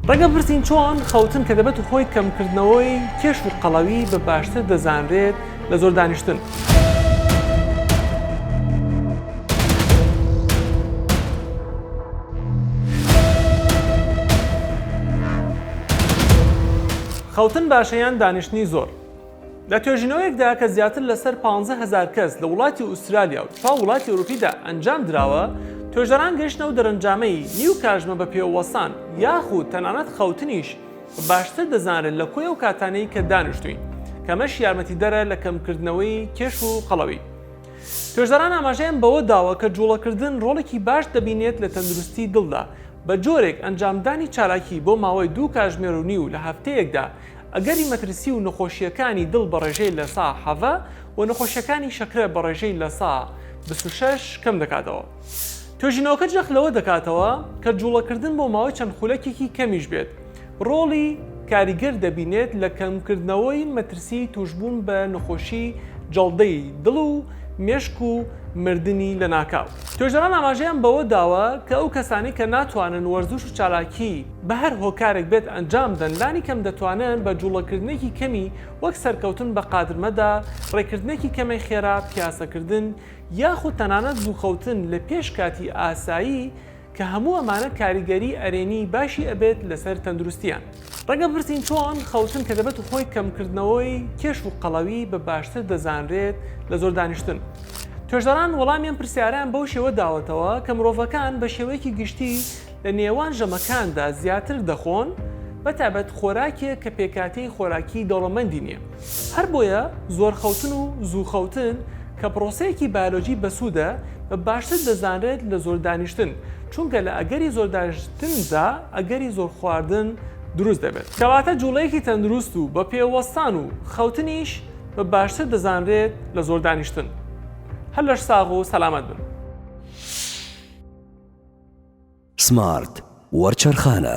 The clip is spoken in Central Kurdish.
ڕەنگە بپرسین چۆن خەوتن کە دەبێت خۆی کەمکردنەوەی کێش و قەڵەوی بە باشتر دەزانرێت لە زۆر دانیشتن. خەوتن باشەیان دانیشتنی زۆر. لە توێژینەوەیەکدا کە زیاتر لەسەر 15,000 کەس لە وڵاتی ئوسترالیا و تا وڵاتی ئەوروپیدا ئەنجام درراوە، توێژەران گەیشتنەوە دەرەنجامەی نیو کاژمە بە پێوەسان یاخود تەنانەت خەوتنیش باشتر دەزانرێت لە کۆی ئەو کاتانەی کە دانیشتوین، کەمەش یارمەتیدەرە لە کەمکردنەوەی کێش و قەڵەوی. توێژەران ئاماژەیان بەوە داوە کە جوڵەکردن ڕۆڵێکی باش دەبینێت لە تەندروستی دڵدا بە جۆرێک ئەنجامدانی چالاکی بۆ ماوەی 2 کاتژمێر و نیو لە هەفتەیەکدا ئەگەری مەترسی و نەخۆشیەکانی دڵ بە ڕێژەی لە سا 7 و نەخۆشیەکانی شەکرە بە ڕێژەی لە سا 26 کەم دەکاتەوە. توێژینەوەکە جەخ لەوە دەکاتەوە کە جوڵەکردن بۆ ماوەی چەند خولەکێکی کەمیش بێت ڕۆڵی کاریگەر دەبینێت لە کەمکردنەوەی مەترسی توشبوون بە نەخۆشی جەڵدەی دڵ و مێشک و مردنی لە ناکاو. توێژەران ئاماژەیان بەوە داوە کە ئەو کەسانی کە ناتوانن وەرزش و چالاکی بە هەر هۆکارێک بێت ئەنجام دەن لانی کەم دەتوانن بە جوڵەکردنێکی کەمی وەک سەرکەوتن بە قادرمەدا، ڕێکردنێکی کەمەی خێرا، پیاسەکردن یاخود تەنانەت زووخەوتن لە پێش کاتی ئاسایی کە هەموو ئەمانە کاریگەری ئەرێنی باشی ئەبێت لەسەر تەندروستیان. ڕەنگە بپرسین چۆن خەوتن کە دەبێت خۆی کەمکردنەوەی کێش و قەڵەوی بە باشتر دەزانرێت لە زۆر دانیشتن. توێژەران وەڵامیان پرسیاران بەو شێوە داوەتەوە کە مرۆڤەکان بە شێوەیەکی گشتی لە نێوان ژەمەکاندا زیاتر دەخۆن بەتابەت خۆراکێک کە پێکاتەی خۆراکی دەوڵەمەندی نییە. هەر بۆیە زۆر خەوتن و زوو خەوتن کە پرۆسەیەکی بایۆلۆژی بەسوودە بە باشتر دەزانرێت لە زۆر دانیشتن، چونکە لە ئەگەری زۆر دانیشتندا ئەگەری زۆر خواردن دروست دەبێت. کەواتە جوڵەیەکی تەندروست و بە پێوەستان و خەوتنیش بە باشتر دەزانرێت لە زۆر دانیشتن. هەر لەش ساغ و سەلامەت بن. سمارت وەرچەرخانە.